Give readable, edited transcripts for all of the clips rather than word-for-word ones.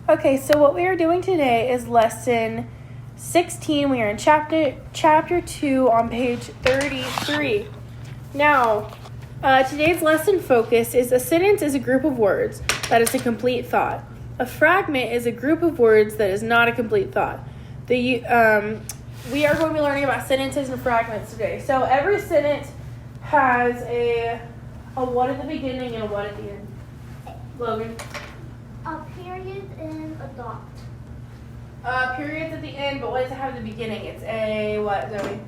Okay, so what we are doing today is lesson 16. We are in chapter 2 on page 33. Now, today's lesson focus is a sentence is a group of words that is a complete thought. A fragment is a group of words that is not a complete thought. We are going to be learning about sentences and fragments today. So every sentence has a what at the beginning and a what at the end. Logan? A period and a dot. Period's at the end, but what does it have at the beginning? It's a what, Zoe?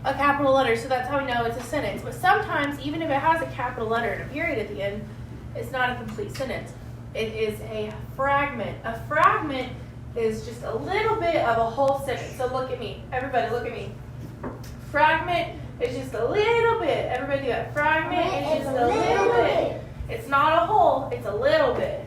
A capital letter, so that's how we know it's a sentence. But sometimes, even if it has a capital letter and a period at the end, it's not a complete sentence. It is a fragment. A fragment is just a little bit of a whole sentence. So look at me. Everybody, look at me. Fragment is just a little bit. Everybody do that. Fragment is just a little bit. It's not a whole, it's a little bit.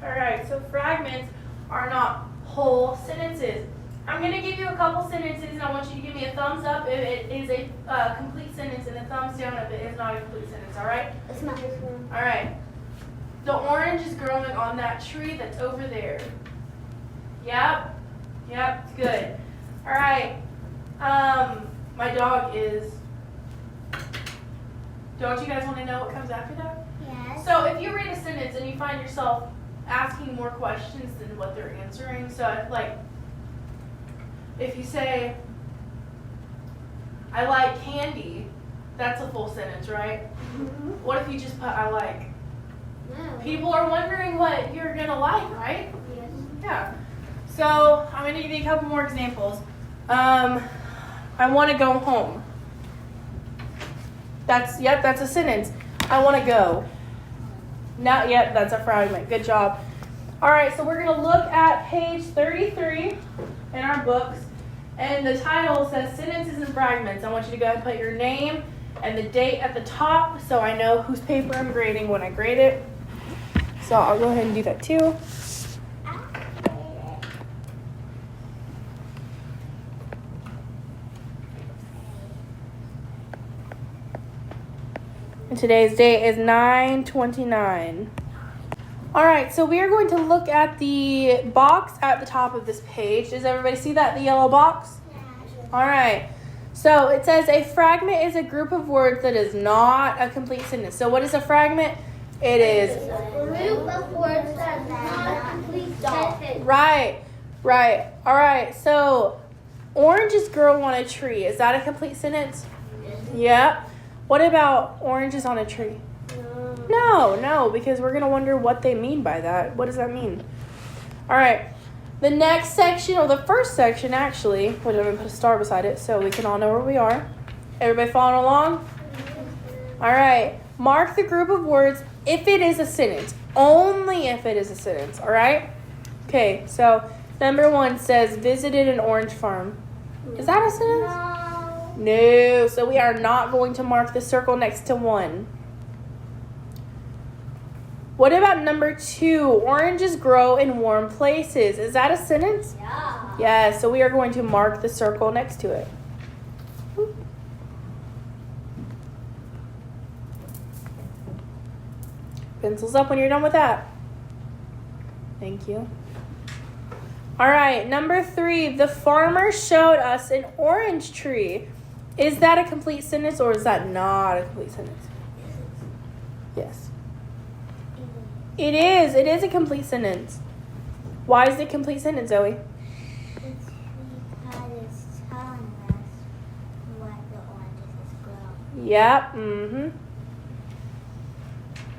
All right, so fragments are not whole sentences. I'm going to give you a couple sentences, and I want you to give me a thumbs up if it is a complete sentence, and a thumbs down if it is not a complete sentence, all right? It's not this one. All right. The orange is growing on that tree that's over there. Yep, it's good. All right. My dog is... Don't you guys want to know what comes after that? Yes. So if you read a sentence and you find yourself asking more questions than what they're answering, so like if you say, I like candy, that's a full sentence, right? Mm-hmm. What if you just put I like? No. People are wondering what you're going to like, right? Yes. Yeah. So I'm going to give you a couple more examples. I want to go home. That's a sentence. I want to go. Not yet, that's a fragment. Good job. All right, so we're going to look at page 33 in our books. And the title says Sentences and Fragments. I want you to go ahead and put your name and the date at the top so I know whose paper I'm grading when I grade it. So I'll go ahead and do that too. And today's date is 9/29. All right, so we are going to look at the box at the top of this page. Does everybody see that, the yellow box? Yeah. All right. So it says a fragment is a group of words that is not a complete sentence. So what is a fragment? It is A group of words that is not a complete sentence. Right. All right. So oranges grow on a tree. Is that a complete sentence? Yep. What about oranges on a tree? No, because we're going to wonder what they mean by that. What does that mean? All right. The next section, or the first section, actually, we're going to put a star beside it so we can all know where we are. Everybody following along? All right. Mark the group of words if it is a sentence. Only if it is a sentence, all right? Okay, so number 1 says, visited an orange farm. Is that a sentence? No. So we are not going to mark the circle next to 1. What about number 2? Oranges grow in warm places. Is that a sentence? Yeah. Yeah, so we are going to mark the circle next to it. Pencils up when you're done with that. Thank you. All right, number 3. The farmer showed us an orange tree. Is that a complete sentence or is that not a complete sentence? Yes. It is. It is a complete sentence. Why is it a complete sentence, Zoe? It's because it's telling us what the oranges is growing. Yep.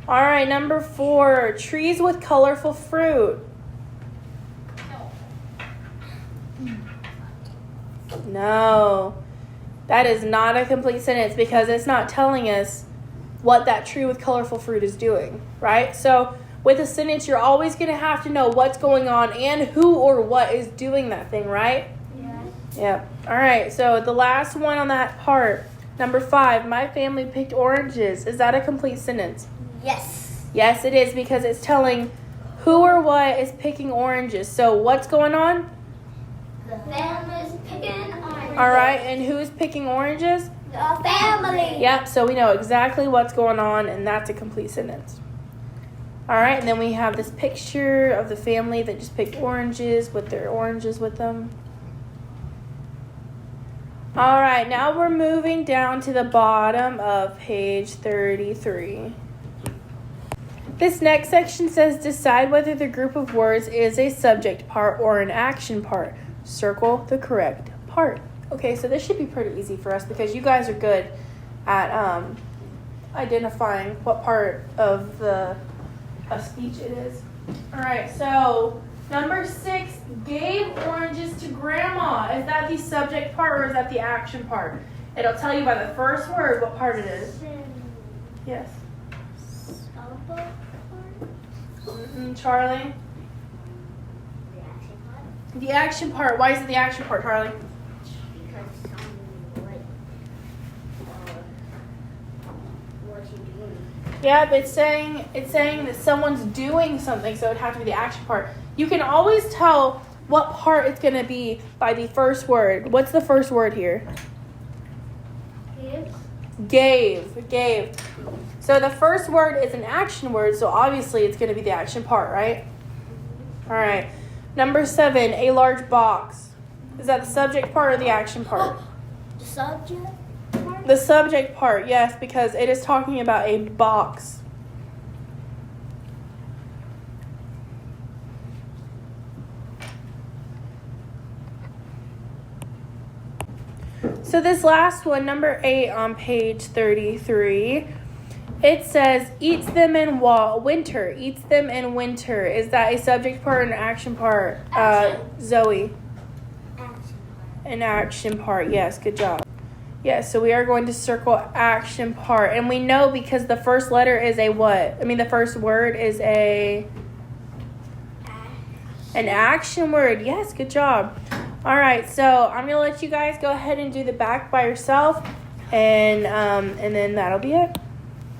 All right, number 4. Trees with colorful fruit. No. That is not a complete sentence because it's not telling us what that tree with colorful fruit is doing, right? So with a sentence, you're always going to have to know what's going on and who or what is doing that thing, right? Yes. Yep. All right, so the last one on that part, number 5, my family picked oranges. Is that a complete sentence? Yes. Yes, it is because it's telling who or what is picking oranges. So what's going on? The family's picking oranges. All right, and who's picking oranges? The family. Yep, so we know exactly what's going on, and that's a complete sentence. All right, and then we have this picture of the family that just picked oranges with their oranges with them. All right, now we're moving down to the bottom of page 33. This next section says decide whether the group of words is a subject part or an action part. Circle the correct part. Okay, so this should be pretty easy for us because you guys are good at identifying what part of the speech it is. All right, so number 6, gave oranges to grandma. Is that the subject part or is that the action part? It'll tell you by the first word what part it is. Yes. Charlie? The action part. Why is it the action part, Charlie? Because what's he doing? Yeah, but it's saying that someone's doing something, so it'd have to be the action part. You can always tell what part it's going to be by the first word. What's the first word here? Gave. So the first word is an action word, so obviously it's going to be the action part, right? All right. Number 7, a large box. Is that the subject part or the action part? The subject part? The subject part, yes, because it is talking about a box. So this last one, number 8 on page 33, it says eats them in winter. Eats them in winter. Is that a subject part or an action part? Zoe. Action part. An action part. Yes, good job. Yes, so we are going to circle action part. And we know because the first letter is a what? The first word is an action word. Yes, good job. All right, so I'm going to let you guys go ahead and do the back by yourself. And then that'll be it.